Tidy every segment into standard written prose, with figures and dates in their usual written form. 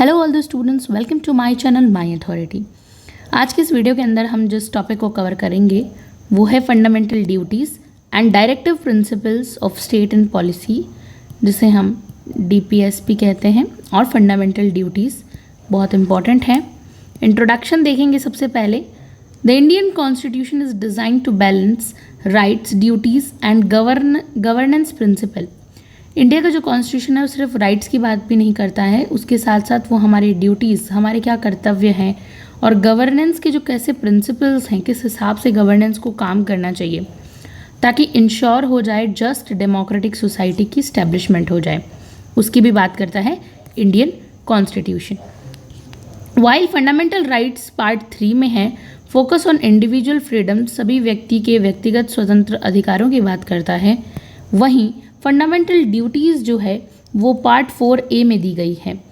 Hello all the students, welcome to my channel my authority. आज के इस video के अंदर हम जिस टॉपिक को कवर करेंगे वो है fundamental duties and directive principles of state and policy, जिसे हम DPSP कहते हैं। और फंडामेंटल ड्यूटीज़ बहुत इंपॉर्टेंट हैं। इंट्रोडक्शन देखेंगे सबसे पहले। The Indian constitution is design to balance rights, duties and governance principle. India का जो कॉन्स्टिट्यूशन है वो सिर्फ राइट्स की बात भी नहीं करता है, उसके साथ साथ वो हमारी ड्यूटीज़, हमारे क्या कर्तव्य हैं और गवर्नेंस के जो कैसे प्रिंसिपल्स हैं, किस हिसाब से गवर्नेंस को काम करना चाहिए ताकि इंश्योर हो जाए जस्ट डेमोक्रेटिक सोसाइटी की इस्टेब्लिशमेंट हो जाए, उसकी भी बात करता है Indian constitution. While fundamental rights part 3 में है फोकस ऑन इंडिविजुअल फ्रीडम, सभी व्यक्ति के व्यक्तिगत स्वतंत्र अधिकारों की बात करता है, वहीं फंडामेंटल ड्यूटीज़ जो है वो पार्ट 4A में दी गई है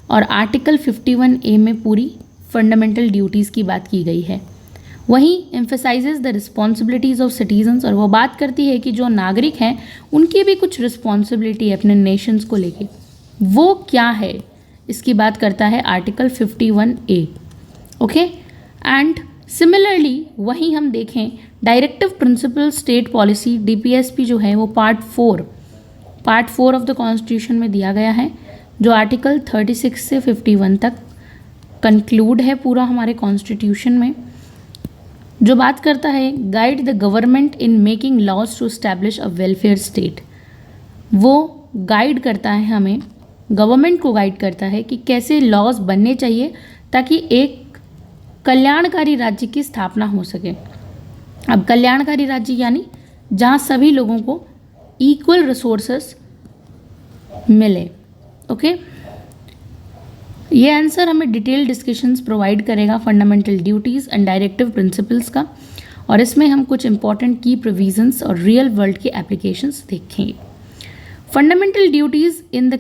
और आर्टिकल 51A में पूरी फंडामेंटल ड्यूटीज़ की बात की गई है। वहीं emphasises the responsibilities of citizens, और वो बात करती है कि जो नागरिक हैं उनकी भी कुछ रिस्पॉन्सिबिलिटी है अपने नेशंस को लेके, वो क्या है इसकी बात करता है article 51A। Okay, and similarly वहीं हम देखें directive principle state policy DPSP जो है वो पार्ट 4 ऑफ द कॉन्स्टिट्यूशन में दिया गया है, जो आर्टिकल 36 से 51 तक कंक्लूड है पूरा हमारे कॉन्स्टिट्यूशन में, जो बात करता है guide the government in making laws to establish a welfare state. वो गाइड करता है हमें, गवर्नमेंट को गाइड करता है कि कैसे लॉज बनने चाहिए ताकि एक कल्याणकारी राज्य की स्थापना हो सके। अब कल्याणकारी राज्य यानी जहाँ सभी लोगों को इक्वल रिसोर्सेस मिले। ओके, ये आंसर हमें डिटेल डिस्कशंस प्रोवाइड करेगा fundamental duties and directive principles का, और इसमें हम कुछ इंपॉर्टेंट की प्रोविजंस और रियल वर्ल्ड के एप्लीकेशंस देखेंगे। Fundamental duties in the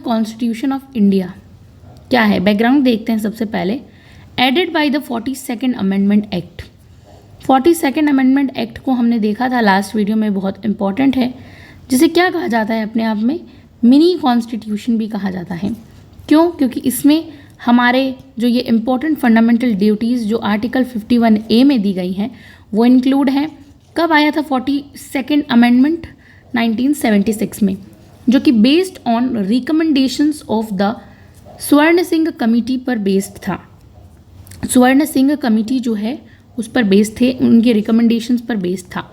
constitution of India क्या है, बैकग्राउंड देखते हैं सबसे पहले। Added by the 42nd amendment act. 42nd amendment act को हमने देखा था लास्ट वीडियो में, बहुत इंपॉर्टेंट है, जिसे क्या कहा जाता है अपने आप में मिनी कॉन्स्टिट्यूशन भी कहा जाता है। क्यों? क्योंकि इसमें हमारे जो ये इंपॉर्टेंट फंडामेंटल ड्यूटीज़ जो आर्टिकल 51A में दी गई हैं वो इंक्लूड हैं। कब आया था 42nd अमेंडमेंट? 1976 में, जो कि based on recommendations of the स्वर्ण सिंह कमेटी पर बेस्ड था। स्वर्ण सिंह कमेटी जो है उस पर बेस्ड थे, उनके रिकमेंडेशंस पर बेस्ड था।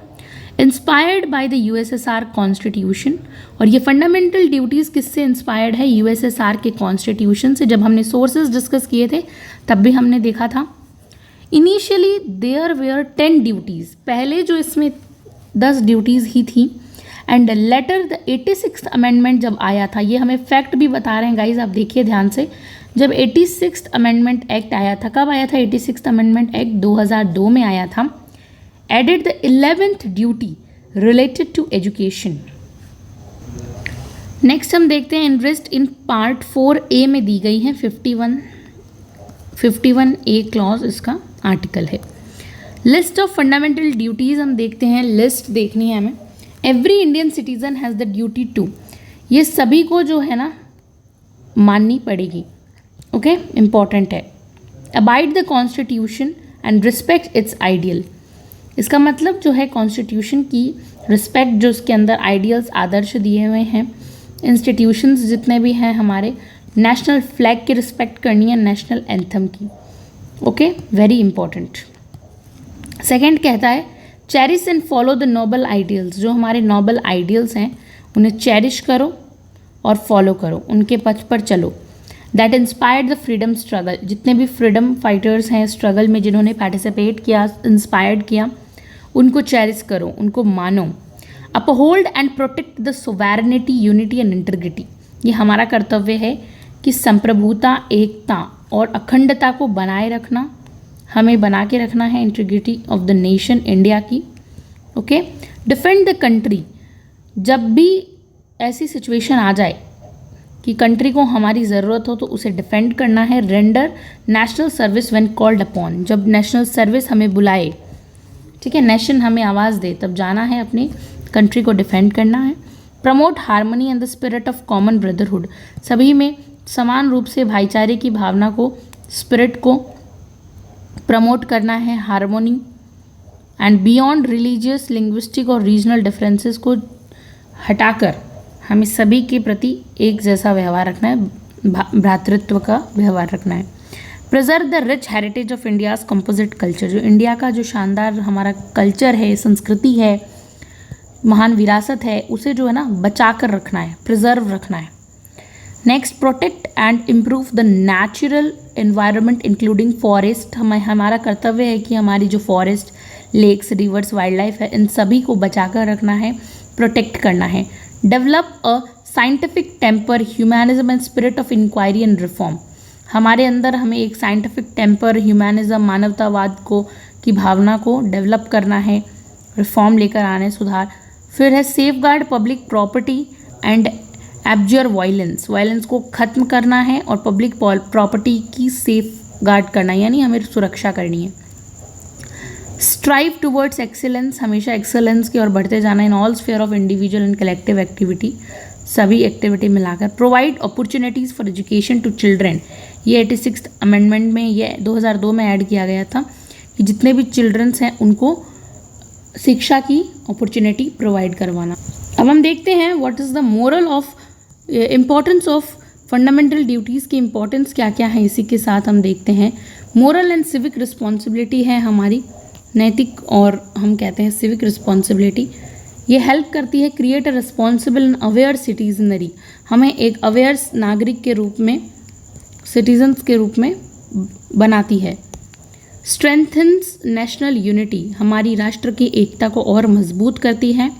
Inspired by the USSR constitution, और ये फंडामेंटल ड्यूटीज़ किससे इंस्पायर्ड है? USSR के कॉन्स्टिट्यूशन से। जब हमने सोर्सेज डिस्कस किए थे तब भी हमने देखा था। इनिशियली देयर वेयर 10 ड्यूटीज़, पहले जो इसमें 10 ड्यूटीज़ ही थी, and later the 86th amendment जब आया था, ये हमें फैक्ट भी बता रहे हैं गाइज, आप देखिए ध्यान से। जब 86th अमेंडमेंट एक्ट आया था, कब आया था 86th अमेंडमेंट एक्ट? 2002 में आया था। Added the 11th duty related to education. Next हम देखते हैं इंटरेस्ट इन पार्ट 4A में दी गई है 51A क्लॉज, इसका आर्टिकल है। लिस्ट ऑफ फंडामेंटल ड्यूटीज़ हम देखते हैं, लिस्ट देखनी है हमें। Every Indian citizen has the duty to, ये सभी को जो है ना माननी पड़ेगी। ओके, इम्पॉर्टेंट है। Abide the constitution and respect its ideal. इसका मतलब जो है कॉन्स्टिट्यूशन की रिस्पेक्ट, जो उसके अंदर आइडियल्स, आदर्श दिए हुए हैं, इंस्टीट्यूशंस जितने भी हैं हमारे, नेशनल फ्लैग की रिस्पेक्ट करनी है, नेशनल एंथम की। Okay, very important. सेकेंड कहता है cherish and follow the noble ideals, जो हमारे नोबल आइडियल्स हैं उन्हें चेरिश करो और फॉलो करो, उनके पथ पर चलो। That inspired the freedom struggle, जितने भी फ्रीडम फाइटर्स हैं स्ट्रगल में जिन्होंने पार्टिसिपेट किया, इंस्पायर्ड किया, उनको चेरिश करो, उनको मानो। Uphold and protect the sovereignty, unity and integrity, ये हमारा कर्तव्य है कि संप्रभुता, एकता और अखंडता को बनाए रखना, हमें बना के रखना है, integrity of the nation India की। ओके, डिफेंड द कंट्री, जब भी ऐसी सिचुएशन आ जाए कि कंट्री को हमारी ज़रूरत हो तो उसे डिफेंड करना है। Render national service when called upon, जब नेशनल सर्विस हमें बुलाए, ठीक है, नेशन हमें आवाज़ दे, तब जाना है, अपनी कंट्री को डिफेंड करना है। Promote harmony and the spirit of common brotherhood, सभी में समान रूप से भाईचारे की भावना को, स्पिरिट को प्रमोट करना है, harmony and beyond religious, linguistic और रीजनल डिफरेंसेस को हटाकर हमें सभी के प्रति एक जैसा व्यवहार रखना है, भ्रातृत्व का व्यवहार रखना है। Preserve the rich heritage of India's composite culture, जो इंडिया का जो शानदार हमारा कल्चर है, संस्कृति है, महान विरासत है, उसे जो है ना बचा कर रखना है, प्रिजर्व रखना है। Next, protect and improve the natural environment including forest, हमारा कर्तव्य है कि हमारी जो forest, lakes, rivers, wildlife है, इन सभी को बचा कर रखना है, प्रोटेक्ट करना है। Develop a scientific temper, humanism and spirit of inquiry and reform, हमारे अंदर हमें एक साइंटिफिक टेम्पर, ह्यूमैनिज्म, मानवतावाद को की भावना को डेवलप करना है, रिफॉर्म लेकर आने, सुधार। फिर है safe guard public property and abjure violence, violence को ख़त्म करना है और पब्लिक प्रॉपर्टी की सेफ गार्ड करना है, यानी हमें सुरक्षा करनी है। स्ट्राइव टूवर्ड्स एक्सीलेंस, हमेशा एक्सेलेंस की ओर बढ़ते जाना in all sphere of individual and collective activity, सभी एक्टिविटी मिलाकर। Provide opportunities for education to children, ये 86th अमेंडमेंट में, ये 2002 में ऐड किया गया था कि जितने भी चिल्ड्रंस हैं उनको शिक्षा की अपॉर्चुनिटी प्रोवाइड करवाना। अब हम देखते हैं what is the moral of importance of fundamental duties की इम्पोर्टेंस क्या क्या है, इसी के साथ हम देखते हैं। मोरल एंड सिविक रिस्पॉन्सिबिलिटी है हमारी, नैतिक और हम कहते हैं सिविक रिस्पॉन्सिबिलिटी। ये हेल्प करती है create a responsible and aware citizenry, हमें एक अवेयर नागरिक के रूप में, सिटीजन्स के रूप में बनाती है। स्ट्रेंथन्स नेशनल यूनिटी, हमारी राष्ट्र की एकता को और मजबूत करती है।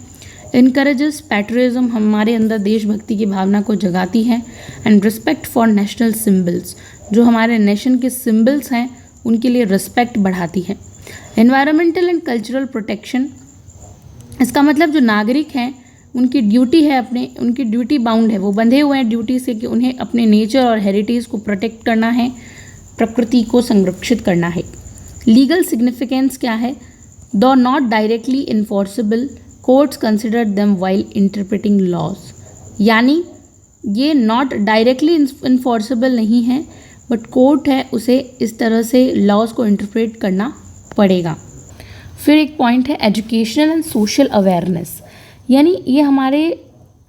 इनकरेजेस पैट्रियटिज्म, हमारे अंदर देशभक्ति की भावना को जगाती है। And respect for national symbols, जो हमारे नेशन के सिम्बल्स हैं उनके लिए रिस्पेक्ट बढ़ाती है। एनवायरमेंटल एंड कल्चरल प्रोटेक्शन, इसका मतलब जो नागरिक हैं उनकी ड्यूटी है, उनकी ड्यूटी बाउंड है, वो बंधे हुए हैं ड्यूटी से कि उन्हें अपने नेचर और हेरिटेज को प्रोटेक्ट करना है, प्रकृति को संरक्षित करना है। लीगल सिग्निफिकेंस क्या है? Do not directly enforceable, courts consider them while interpreting laws, यानी ये नॉट डायरेक्टली इन्फोर्सेबल नहीं है, बट कोर्ट है उसे इस तरह से लॉज को इंटरप्रेट करना पड़ेगा। फिर एक पॉइंट है एजुकेशनल एंड सोशल अवेयरनेस, यानी ये हमारे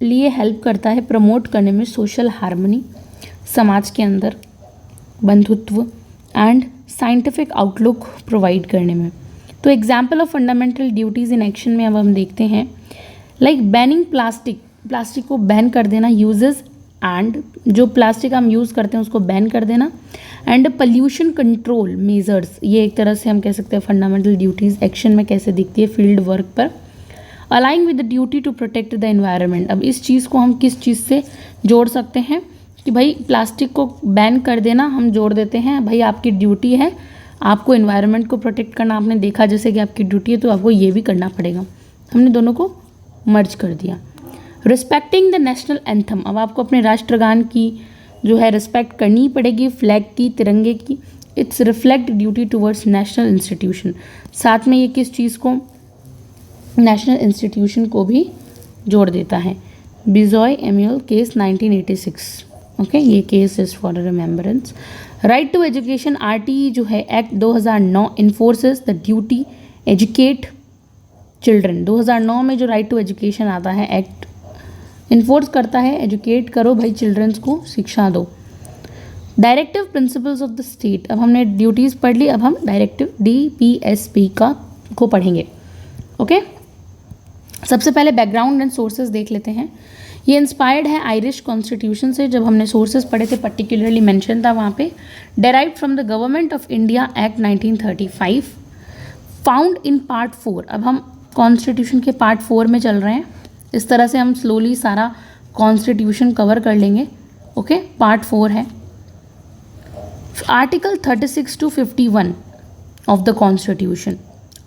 लिए हेल्प करता है प्रमोट करने में सोशल हार्मनी, समाज के अंदर बंधुत्व एंड साइंटिफिक आउटलुक प्रोवाइड करने में। तो example of fundamental duties in action में अब हम देखते हैं, लाइक बैनिंग प्लास्टिक को बैन कर देना, यूजेस एंड जो प्लास्टिक हम यूज़ करते हैं उसको बैन कर देना। एंड पल्यूशन कंट्रोल मेजर्स, ये एक तरह से हम कह सकते हैं फंडामेंटल ड्यूटीज़ एक्शन में कैसे दिखती है फील्ड वर्क पर। Aligning with the duty to protect the environment, अब इस चीज़ को हम किस चीज़ से जोड़ सकते हैं कि भाई प्लास्टिक को बैन कर देना, हम जोड़ देते हैं भाई आपकी ड्यूटी है, आपको एनवायरनमेंट को प्रोटेक्ट करना, आपने देखा जैसे कि आपकी ड्यूटी है तो आपको ये भी करना पड़ेगा, हमने दोनों को मर्ज कर दिया। रिस्पेक्टिंग द नेशनल एंथम, अब आपको अपने राष्ट्रगान की जो है रिस्पेक्ट करनी पड़ेगी, फ्लैग की, तिरंगे की। It's reflect duty towards national institution, साथ में ये किस चीज़ को, नेशनल इंस्टीट्यूशन को भी जोड़ देता है। बिजॉय एम्यूल केस 1986, ओके, ये case is for remembrance. Right to education RTE जो है act 2009 enforces the duty educate children. 2009 में जो राइट टू एजुकेशन आता है एक्ट इन्फोर्स करता है एजुकेट करो भाई चिल्ड्रंस को शिक्षा दो। Directive principles of the state, अब हमने ड्यूटीज़ पढ़ ली, अब हम डायरेक्टिव DPSP को पढ़ेंगे। ओके, सबसे पहले बैकग्राउंड एंड सोर्सेज देख लेते हैं। ये इंस्पायर्ड है आयरिश कॉन्स्टिट्यूशन से, जब हमने सोर्सेज पढ़े थे पर्टिकुलरली मेंशन था वहाँ पे। Derived from the government of India act 1935, found in part 4, अब हम कॉन्स्टिट्यूशन के पार्ट 4 में चल रहे हैं, इस तरह से हम स्लोली सारा कॉन्स्टिट्यूशन कवर कर लेंगे। ओके, पार्ट 4 है article 36 to 51 of the constitution.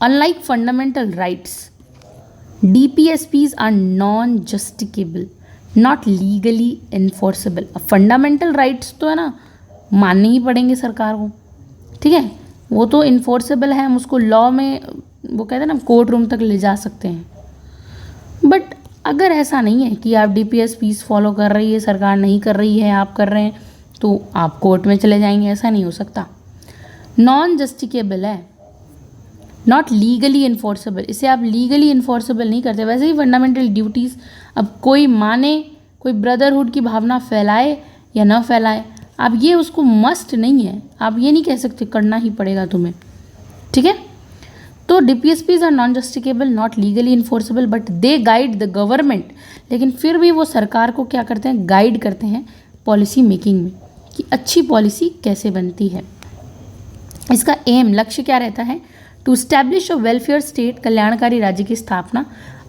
Unlike fundamental rights, DPSPs are non justiciable, not legally enforceable. अब फंडामेंटल राइट्स तो है ना मानने ही पड़ेंगे सरकार को, ठीक है, वो तो इन्फोर्सेबल है, हम उसको लॉ में वो कहते हैं ना कोर्ट रूम तक ले जा सकते हैं। बट अगर ऐसा नहीं है कि आप DPSPs फॉलो कर रही है सरकार, नहीं कर रही है, आप कर रहे हैं, तो आप कोर्ट में चले जाएंगे, ऐसा नहीं हो सकता। नॉन जस्टिकेबल है, नॉट लीगली इन्फोर्सेबल, इसे आप लीगली इन्फोर्सेबल नहीं करते। वैसे ही फंडामेंटल ड्यूटीज़, अब कोई माने, कोई ब्रदरहुड की भावना फैलाए या ना फैलाए, आप ये उसको मस्ट नहीं है, आप ये नहीं कह सकते करना ही पड़ेगा तुम्हें, ठीक है। तो DPSPs are non justiciable, not legally enforceable, but they guide the government, लेकिन फिर भी वो सरकार को क्या करते हैं, गाइड करते हैं पॉलिसी मेकिंग में कि अच्छी पॉलिसी कैसे बनती है। इसका एम, लक्ष्य क्या रहता है, to establish a welfare state, कल्याणकारी राज्य की स्थापना,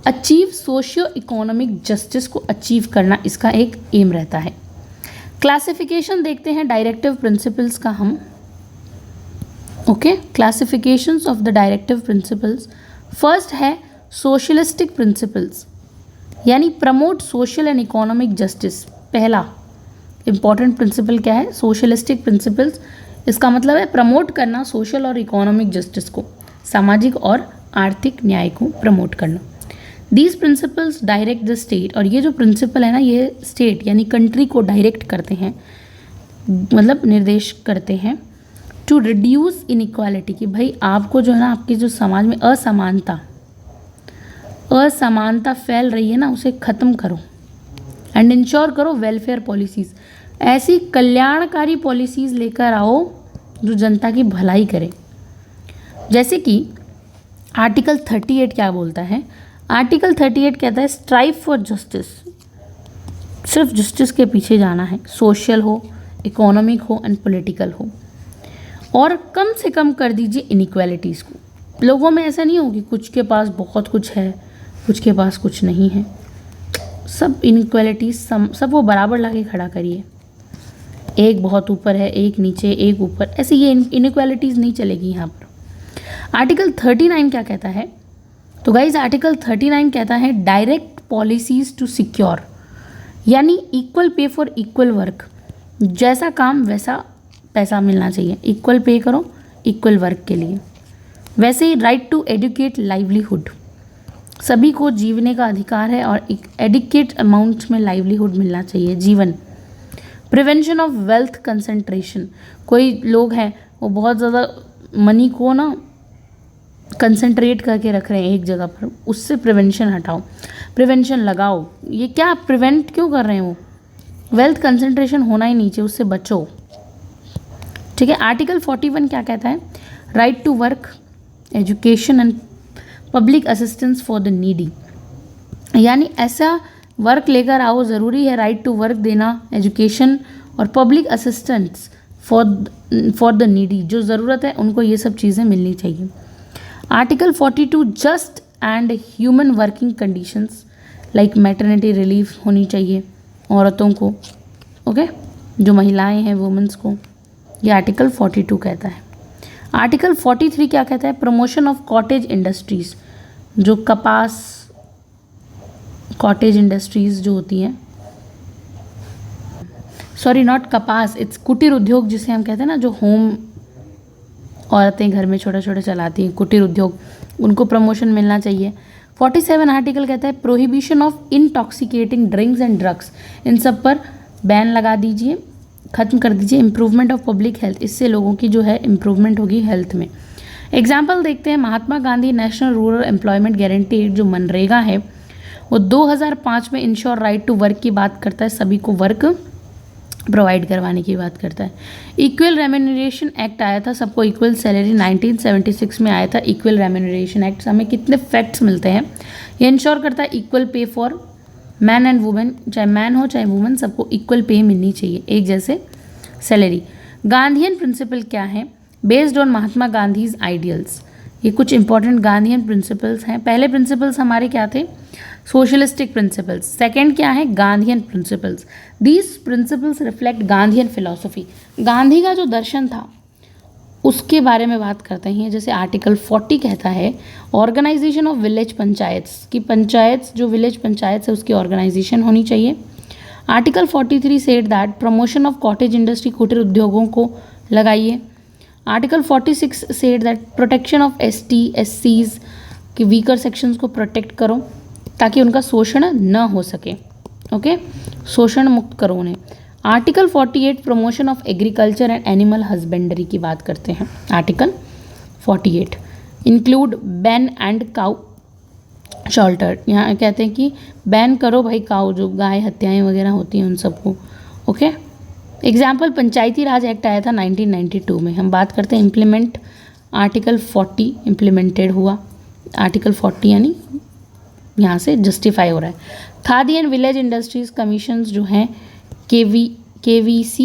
अचीव सोशियो इकोनॉमिक जस्टिस को अचीव करना इसका एक एम रहता है। क्लासिफिकेशन देखते हैं डायरेक्टिव प्रिंसिपल्स का हम, okay, classifications of the directive principles. First है सोशलिस्टिक प्रिंसिपल्स, यानी promote social and economic justice. पहला इंपॉर्टेंट प्रिंसिपल क्या है, सोशलिस्टिक प्रिंसिपल्स, इसका मतलब है प्रमोट करना सोशल और इकोनॉमिक जस्टिस को, सामाजिक और आर्थिक न्याय को प्रमोट करना। These principles direct the state, और ये जो प्रिंसिपल है ना, ये स्टेट यानी कंट्री को डायरेक्ट करते हैं, मतलब निर्देश करते हैं, टू रिड्यूस इनइक्वालिटी, कि भाई आपको जो है ना, आपके जो समाज में असमानता फैल रही है ना, उसे ख़त्म करो, एंड इंश्योर करो वेलफेयर पॉलिसीज़, ऐसी कल्याणकारी पॉलिसीज़ लेकर आओ जो जनता की भलाई करे। जैसे कि आर्टिकल 38 क्या बोलता है, आर्टिकल 38 कहता है स्ट्राइव फॉर जस्टिस, सिर्फ जस्टिस के पीछे जाना है, सोशल हो, इकोनॉमिक हो एंड पॉलिटिकल हो, और कम से कम कर दीजिए इनइक्वालिटीज़ को। लोगों में ऐसा नहीं हो कि कुछ के पास बहुत कुछ है, कुछ के पास कुछ नहीं है, सब इनइक्वालिटीज़ सब वो बराबर ला के खड़ा करिए, एक बहुत ऊपर है, एक नीचे, एक ऊपर, ऐसे ये इनइक्वालिटीज़ नहीं चलेगी यहाँ पर। आर्टिकल 39 क्या कहता है, तो गाइज आर्टिकल 39 कहता है डायरेक्ट पॉलिसीज़ टू सिक्योर, यानी equal pay for equal work, जैसा काम वैसा पैसा मिलना चाहिए, इक्वल पे करो इक्वल वर्क के लिए। वैसे ही राइट टू एडुकेट लाइवलीहुड, सभी को जीवने का अधिकार है और एक एडिकेट अमाउंट में लाइवलीहुड मिलना चाहिए, जीवन। प्रिवेंशन ऑफ वेल्थ कंसंट्रेशन, कोई लोग हैं वो बहुत ज़्यादा मनी को ना कंसंट्रेट करके रख रहे हैं एक जगह पर, उससे प्रिवेंशन हटाओ, प्रिवेंशन लगाओ। ये क्या प्रिवेंट क्यों कर रहे हैं वो, वेल्थ कंसंट्रेशन होना ही नहीं चाहिए, उससे बचो, ठीक है। आर्टिकल 41 क्या कहता है, right to work, education and public assistance for the needy, यानी ऐसा वर्क लेकर आओ, ज़रूरी है राइट टू वर्क देना, एजुकेशन और public assistance for the needy, जो ज़रूरत है उनको ये सब चीज़ें मिलनी चाहिए। Article 42 just and human working conditions, like maternity relief होनी चाहिए औरतों को, ओके, जो महिलाएं हैं वुमेंस को, ये आर्टिकल 42 कहता है। आर्टिकल 43 क्या कहता है, प्रमोशन ऑफ कॉटेज इंडस्ट्रीज़, जो कपास कॉटेज इंडस्ट्रीज़ जो होती हैं, सॉरी नॉट कपास, इट्स कुटीर उद्योग जिसे हम कहते हैं ना, जो होम औरतें घर में छोटा छोटा चलाती हैं, कुटीर उद्योग, उनको प्रमोशन मिलना चाहिए। 47 आर्टिकल कहता है prohibition of intoxicating drinks and drugs, इन सब पर बैन लगा दीजिए, ख़त्म कर दीजिए। इम्प्रूवमेंट ऑफ पब्लिक हेल्थ, इससे लोगों की जो है इम्प्रूवमेंट होगी हेल्थ में। एग्जाम्पल देखते हैं, Mahatma Gandhi national rural employment guarantee act, जो मनरेगा है, वो 2005 में इंश्योर राइट टू वर्क की बात करता है, सभी को वर्क प्रोवाइड करवाने की बात करता है। इक्वल रेम्यूनरेशन एक्ट आया था, सबको इक्वल सैलरी 1976 में आया था। इक्वल रेम्यूनरेशन एक्ट हमें कितने फैक्ट्स मिलते हैं, ये इंश्योर करता है equal pay for man and women, चाहे मैन हो चाहे वुमेन, सबको इक्वल पे मिलनी चाहिए, एक जैसे सैलरी। गांधीयन प्रिंसिपल क्या है, based on Mahatma Gandhi's ideals, ये कुछ इंपॉर्टेंट गांधीयन प्रिंसिपल्स हैं। पहले प्रिंसिपल्स हमारे क्या थे, सोशलिस्टिक प्रिंसिपल्स। सेकंड क्या है, Gandhian principles. These principles reflect Gandhian philosophy, Gandhi का जो दर्शन था उसके बारे में बात करते हैं। जैसे आर्टिकल 40 कहता है ऑर्गेनाइजेशन ऑफ विलेज पंचायत्स, की पंचायत जो विलेज पंचायत है उसकी ऑर्गेनाइजेशन होनी चाहिए। Article 43 said that promotion of cottage industry, कुटीर उद्योगों को लगाइए। Article 46 said that protection of ST SCs के वीकर सेक्शंस को प्रोटेक्ट करो ताकि उनका शोषण न हो सके, ओके, शोषण मुक्त करो उन्हें। Article 48 promotion of agriculture and animal husbandry की बात करते हैं। Article 48 include ban and cow slaughter, यहाँ कहते हैं कि बैन करो भाई काउ, जो गाय हत्याएं वगैरह होती हैं उन सबको। Okay, example Panchayati Raj act आया था 1992 में। हम बात करते हैं इम्प्लीमेंट, आर्टिकल 40 इम्प्लीमेंटेड हुआ। आर्टिकल 40 यानी यहाँ से जस्टिफाई हो रहा है। Khadi and village industries commissions जो हैं KVIC,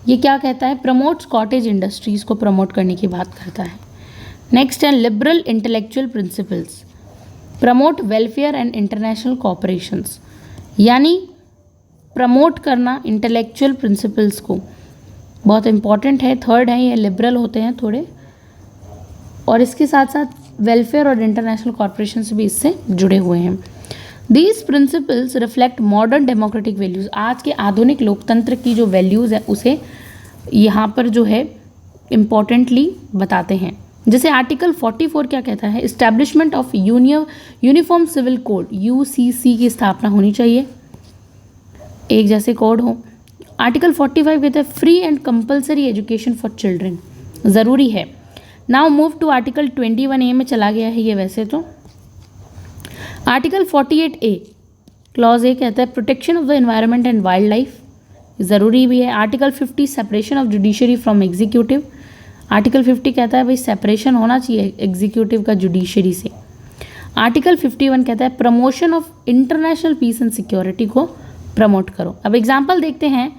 ये क्या कहता है? प्रमोट्स कॉटेज इंडस्ट्रीज़ को प्रमोट करने की बात करता है। नेक्स्ट है liberal intellectual principles, promote welfare and international cooperations, यानी प्रमोट करना इंटेलेक्चुअल प्रिंसिपल्स को, बहुत इंपॉर्टेंट है। थर्ड है, ये लिबरल होते हैं थोड़े, और इसके साथ साथ वेलफेयर और इंटरनेशनल कॉर्पोरेशन भी इससे जुड़े हुए हैं। These principles reflect modern democratic values, आज के आधुनिक लोकतंत्र की जो वैल्यूज़ है उसे यहाँ पर जो है इम्पॉर्टेंटली बताते हैं। जैसे आर्टिकल 44 क्या कहता है? Establishment of uniform civil code, UCC की स्थापना होनी चाहिए, एक जैसे कोड हो। आर्टिकल 45 कहता है free and compulsory education for children, ज़रूरी है। Now move to article 21A में चला गया है ये वैसे तो। आर्टिकल 48A क्लॉज ए कहता है protection of the environment and wild life, ज़रूरी भी है। Article 50 separation of judiciary from executive, article 50 कहता है भाई सेपरेशन होना चाहिए एग्जीक्यूटिव का जुडिशरी से। आर्टिकल 51 कहता है promotion of international peace and security को प्रमोट करो। अब एग्जाम्पल देखते हैं।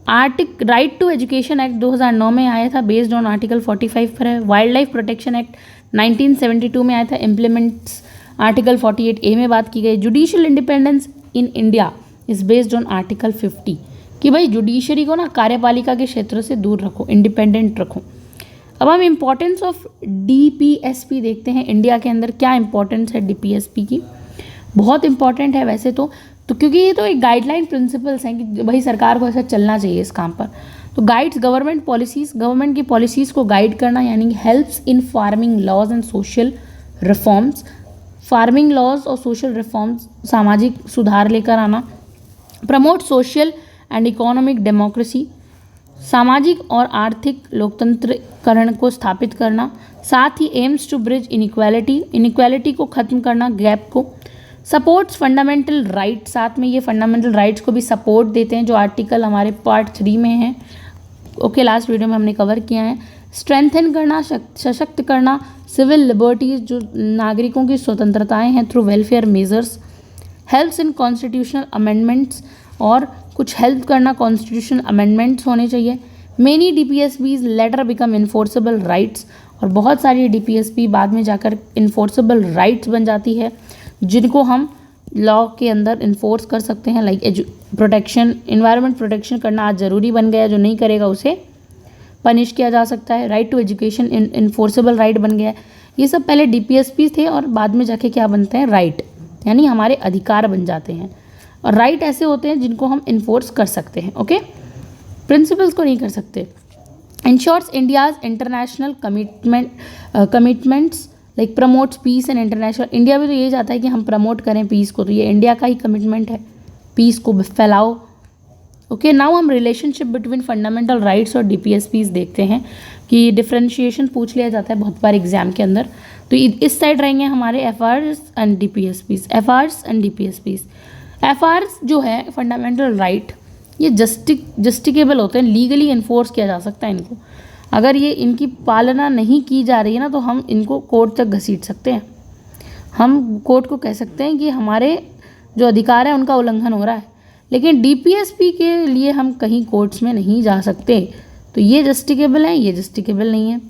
राइट टू एजुकेशन एक्ट 2009 में आया था, बेस्ड ऑन आर्टिकल 45 पर है। वाइल्ड लाइफ प्रोटेक्शन एक्ट 1972 में आया था, इम्प्लीमेंट्स आर्टिकल 48A में बात की गई। Judicial independence in India is based on article 50, कि भाई जुडिशरी को ना कार्यपालिका के क्षेत्र से दूर रखो, इंडिपेंडेंट रखो। अब हम इम्पोर्टेंस ऑफ DPSP देखते हैं। इंडिया के अंदर क्या इंपॉर्टेंस है DPSP की? बहुत इंपॉर्टेंट है वैसे तो क्योंकि ये तो एक गाइडलाइन प्रिंसिपल्स हैं कि भाई सरकार को ऐसा चलना चाहिए इस काम पर। तो गाइड्स गवर्नमेंट पॉलिसीज़, गवर्नमेंट की पॉलिसीज़ को गाइड करना, यानी helps in farming laws and social reforms, farming laws और सोशल रिफॉर्म्स, सामाजिक सुधार लेकर आना। Promote social and economic democracy, सामाजिक और आर्थिक लोकतंत्रीकरण को स्थापित करना। साथ ही एम्स टू ब्रिज इनइक्वालिटी को ख़त्म करना, गैप को। सपोर्ट्स फंडामेंटल राइट, साथ में ये फंडामेंटल राइट्स को भी सपोर्ट देते हैं, जो आर्टिकल हमारे पार्ट 3 में है। ओके, लास्ट वीडियो में हमने कवर किया है। स्ट्रेंथन करना, सशक्त करना सिविल लिबर्टीज़, जो नागरिकों की स्वतंत्रताएं हैं through welfare measures. Helps in constitutional amendments, और कुछ हेल्प करना, कॉन्स्टिट्यूशनल अमेंडमेंट्स होने चाहिए। Many DPSPs letter become enforceable rights, और बहुत सारी DPSP बाद में जाकर इन्फोर्सेबल राइट्स बन जाती है, जिनको हम लॉ के अंदर इन्फोर्स कर सकते हैं। लाइक प्रोटेक्शन, इन्वायरमेंट प्रोटेक्शन करना आज ज़रूरी बन गया है, जो नहीं करेगा उसे पनिश किया जा सकता है। Right to education enforceable right बन गया है। ये सब पहले DPSP थे और बाद में जाके क्या बनते हैं? राइट, यानी हमारे अधिकार बन जाते हैं। और राइट ऐसे होते हैं जिनको हम इन्फोर्स कर सकते हैं। ओके, प्रिंसिपल्स को नहीं कर सकते। Ensures India's international commitments like promotes peace and international. India भी तो ये चाहता है कि हम प्रमोट करें पीस को, तो ये इंडिया का ही कमिटमेंट है, पीस को फैलाओ। ओके, नाउ हम रिलेशनशिप बिटवीन फंडामेंटल राइट्स और DPSPs देखते हैं कि डिफ्रेंशिएशन पूछ लिया जाता है बहुत बार एग्जाम के अंदर। तो इस साइड रहेंगे हमारे FRs and DPSPs, FRs and DPSPs। FRs जो है फंडामेंटल राइट, ये जस्टिकेबल होते हैं, लीगली इन्फोर्स किया जा सकता है इनको। अगर ये इनकी पालना नहीं की जा रही है ना, तो हम इनको कोर्ट तक घसीट सकते हैं। हम कोर्ट को कह सकते हैं कि हमारे जो अधिकार है उनका उल्लंघन हो रहा है। लेकिन DPSP के लिए हम कहीं कोर्ट्स में नहीं जा सकते, तो ये जस्टिकेबल है, ये जस्टिकेबल नहीं है।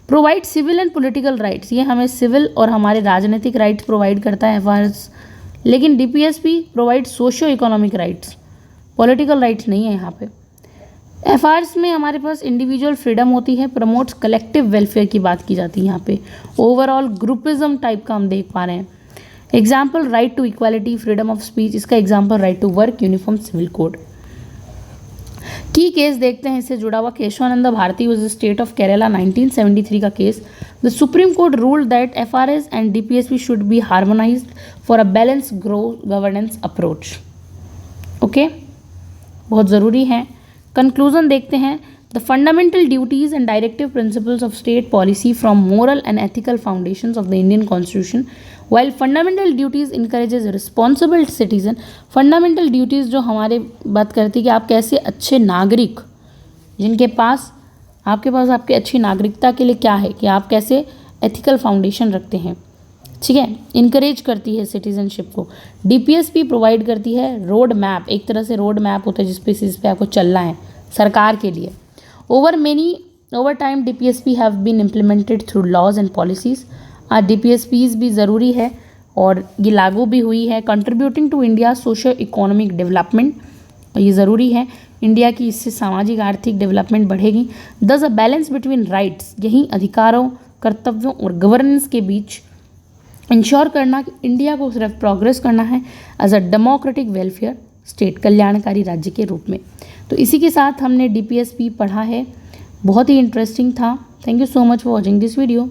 Provide civil and political rights, ये हमें सिविल और हमारे राजनीतिक राइट्स प्रोवाइड करता है FRs। लेकिन DPSP provide socio economic rights, political rights नहीं है यहाँ पे। FRs में हमारे पास इंडिविजुअल फ्रीडम होती है, प्रमोट्स कलेक्टिव वेलफेयर की बात की जाती है यहाँ पे। ओवरऑल ग्रुपिज्म टाइप का हम देख पा रहे हैं। Example right to equality, freedom of speech, इसका example right to work, uniform civil code. की केस देखते हैं इससे जुड़ा हुआ। Kesavananda Bharati was the state of Kerala, 1973 का case. The supreme court ruled that FRs and DPSP should be harmonized for a balance governance approach. Okay, बहुत ज़रूरी है। कंक्लूजन देखते हैं। The fundamental duties and directive principles of state policy from moral and ethical foundations of the Indian constitution. While fundamental duties encourages responsible citizen, fundamental duties जो हमारे बात करती है कि आप कैसे अच्छे नागरिक, जिनके पास आपके आपके अच्छी नागरिकता के लिए क्या है कि आप कैसे एथिकल फाउंडेशन रखते हैं, ठीक है, इनकरेज करती है सिटीजनशिप को। डीपीएसपी प्रोवाइड करती है रोड मैप, एक तरह से रोड मैप होता है जिस बेसिस पे आपको चलना है सरकार के लिए। Over time DPSP have been implemented through laws and policies. आज डीपीएसपीज भी ज़रूरी है और ये लागू भी हुई है। Contributing to India socio economic development, ये ज़रूरी है, इंडिया की इससे सामाजिक आर्थिक डेवलपमेंट बढ़ेगी। दस अ बैलेंस बिटवीन राइट्स, यही अधिकारों, कर्तव्यों और गवर्नेंस के बीच इंश्योर करना कि इंडिया को सिर्फ प्रोग्रेस करना है as a democratic welfare state, कल्याणकारी राज्य के रूप में। तो इसी के साथ हमने डीपीएसपी पढ़ा है, बहुत ही इंटरेस्टिंग था। Thank you so much for watching this video.